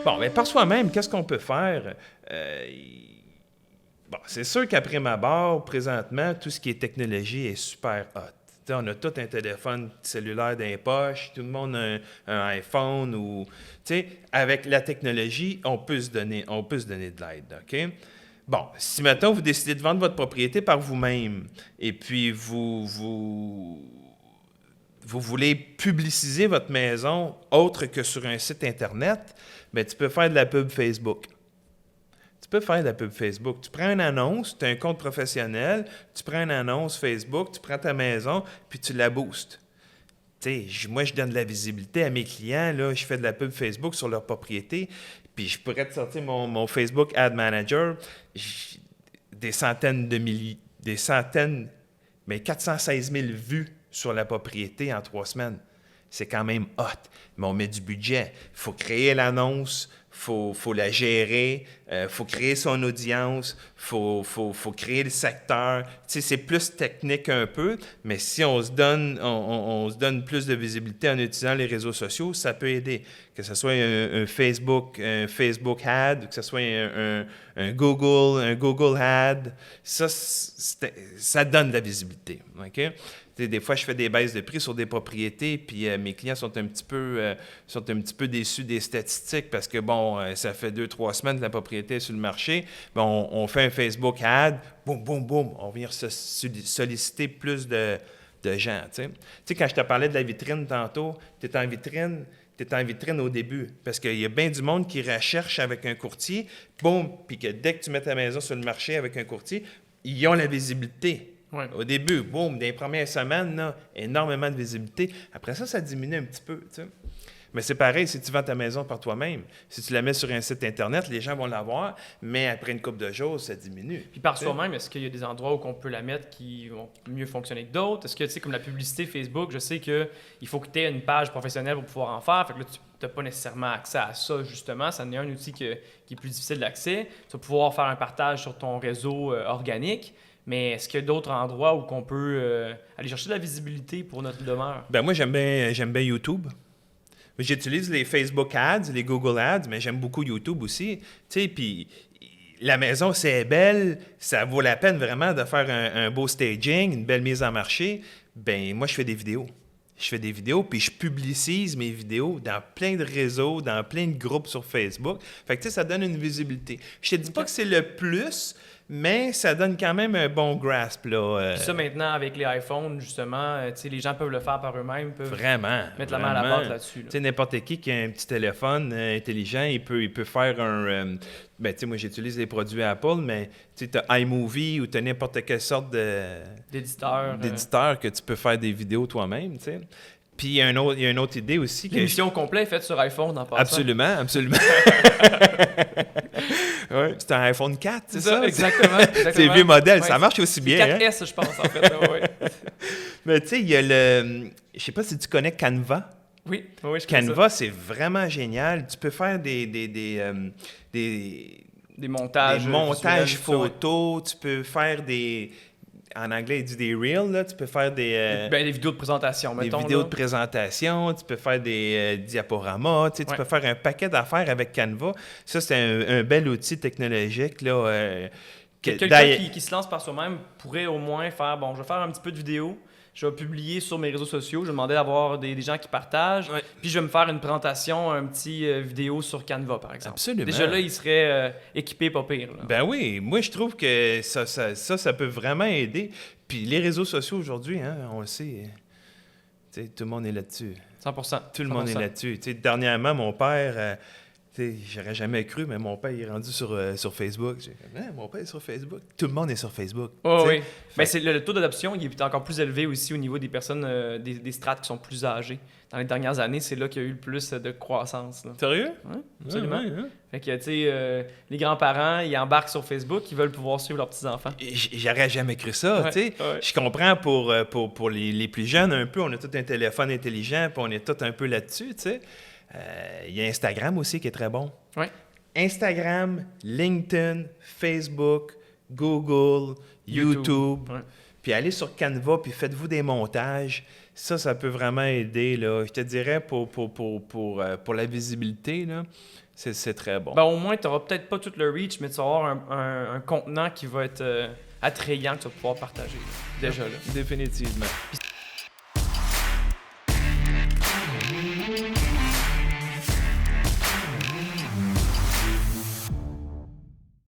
Bon, bien, par soi-même, qu'est-ce qu'on peut faire? Bon, c'est sûr qu'après ma barre, présentement, tout ce qui est technologie est super hot. T'sais, on a tout un téléphone cellulaire dans les poches, tout le monde a un iPhone ou... Avec la technologie, on peut se donner de l'aide, OK? Bon, si maintenant vous décidez de vendre votre propriété par vous-même et puis vous voulez publiciser votre maison autre que sur un site Internet, bien, tu peux faire de la pub Facebook. Tu peux faire de la pub Facebook. Tu prends une annonce, tu as un compte professionnel, tu prends une annonce Facebook, tu prends ta maison, puis tu la boostes. Moi, je donne de la visibilité à mes clients. Là, je fais de la pub Facebook sur leur propriété, puis je pourrais te sortir mon Facebook Ad Manager, des centaines, mais 416 000 vues sur la propriété en 3 semaines. C'est quand même hot, mais on met du budget. Il faut créer l'annonce, faut la gérer, faut créer son audience, faut créer le secteur. C'est plus technique un peu, mais si on se donne plus de visibilité en utilisant les réseaux sociaux, ça peut aider. Que ce soit un Facebook Ad, que ce soit un Google Ad, ça donne de la visibilité. OK? Des fois, je fais des baisses de prix sur des propriétés, puis mes clients sont un petit peu déçus des statistiques parce que, bon, ça fait 2-3 semaines que la propriété est sur le marché. Bon, on fait un Facebook Ad, boum, boum, boum, on vient solliciter plus de gens. Tu sais, quand je te parlais de la vitrine tantôt, tu es en vitrine au début, parce qu'il y a bien du monde qui recherche avec un courtier, boum, puis que dès que tu mets ta maison sur le marché avec un courtier, ils ont la visibilité. Ouais. Au début, boum, dans les premières semaines, là, énormément de visibilité. Après ça, ça diminue un petit peu, tu sais. Mais c'est pareil si tu vends ta maison par toi-même. Si tu la mets sur un site Internet, les gens vont la voir, mais après une couple de jours, ça diminue. Puis par soi-même, est-ce qu'il y a des endroits où on peut la mettre qui vont mieux fonctionner que d'autres? Est-ce que, tu sais, comme la publicité Facebook, je sais qu'il faut que tu aies une page professionnelle pour pouvoir en faire. Fait que là, tu n'as pas nécessairement accès à ça, justement. Ça en est un outil qui est plus difficile d'accès. Tu vas pouvoir faire un partage sur ton réseau organique. Mais est-ce qu'il y a d'autres endroits où on peut aller chercher de la visibilité pour notre demeure? Ben moi, j'aime bien YouTube. J'utilise les Facebook Ads, les Google Ads, mais j'aime beaucoup YouTube aussi. Tu sais, puis la maison, c'est belle, ça vaut la peine vraiment de faire un beau staging, une belle mise en marché. Ben moi, je fais des vidéos. Puis je publicise mes vidéos dans plein de réseaux, dans plein de groupes sur Facebook. Fait que, tu sais, ça donne une visibilité. Je te dis pas que c'est le plus, mais ça donne quand même un bon grasp, là. Puis ça, maintenant, avec les iPhones, justement, tu sais, les gens peuvent le faire par eux-mêmes, peuvent mettre la main à la pâte là-dessus. Là. Tu sais, n'importe qui a un petit téléphone intelligent, il peut faire un... ben, tu sais, moi, j'utilise les produits Apple, mais tu sais, tu as iMovie ou tu as n'importe quelle sorte d'éditeur que tu peux faire des vidéos toi-même, tu sais. Puis il y a une autre idée aussi. L'émission complète est faite sur iPhone en passant. Absolument. Ouais, c'est un iPhone 4, c'est ça? Exactement. C'est vieux modèle, ça marche aussi bien. 4S, je pense, en fait. Ouais. Mais tu sais, il y a le... Je sais pas si tu connais Canva. Oui, je connais Canva, c'est vraiment génial. Tu peux faire des montages photos, tu peux faire des... En anglais, il dit des reels, là. Tu peux faire des vidéos de présentation, mettons. Des vidéos de présentation, tu peux faire des diaporamas, tu sais, tu peux faire un paquet d'affaires avec Canva. Ça, c'est un bel outil technologique, là. Quelqu'un qui se lance par soi-même pourrait au moins faire, bon, je vais faire un petit peu de vidéo, je vais publier sur mes réseaux sociaux, je vais demander d'avoir des gens qui partagent, puis je vais me faire une présentation, un petit vidéo sur Canva, par exemple. Absolument. Déjà là, il serait équipé pas pire. Là. Ben oui, moi je trouve que ça peut vraiment aider. Puis les réseaux sociaux aujourd'hui, hein, on le sait, tout le monde est là-dessus. 100%. Tout le monde est là-dessus. Dernièrement, mon père... j'aurais jamais cru, mais mon père est rendu sur Facebook. Mon père est sur Facebook. Tout le monde est sur Facebook. Oh, oui. Mais le taux d'adoption il est encore plus élevé aussi au niveau des personnes, des strates qui sont plus âgées. Dans les dernières années, c'est là qu'il y a eu le plus de croissance. Là. Sérieux? Oui, absolument. Ouais. Fait que, tu sais, les grands-parents, ils embarquent sur Facebook, ils veulent pouvoir suivre leurs petits-enfants. J'aurais jamais cru ça, tu sais. Je comprends pour les plus jeunes un peu, on a tout un téléphone intelligent, puis on est tout un peu là-dessus, tu sais. Il y a Instagram aussi qui est très bon. Oui. Instagram, LinkedIn, Facebook, Google, YouTube. Ouais. Puis allez sur Canva, puis faites-vous des montages. Ça peut vraiment aider, là. Je te dirais, pour la visibilité, là, c'est très bon. Ben, au moins, tu n'auras peut-être pas tout le reach, mais tu vas avoir un contenant qui va être attrayant que tu vas pouvoir partager. Déjà là. Définitivement.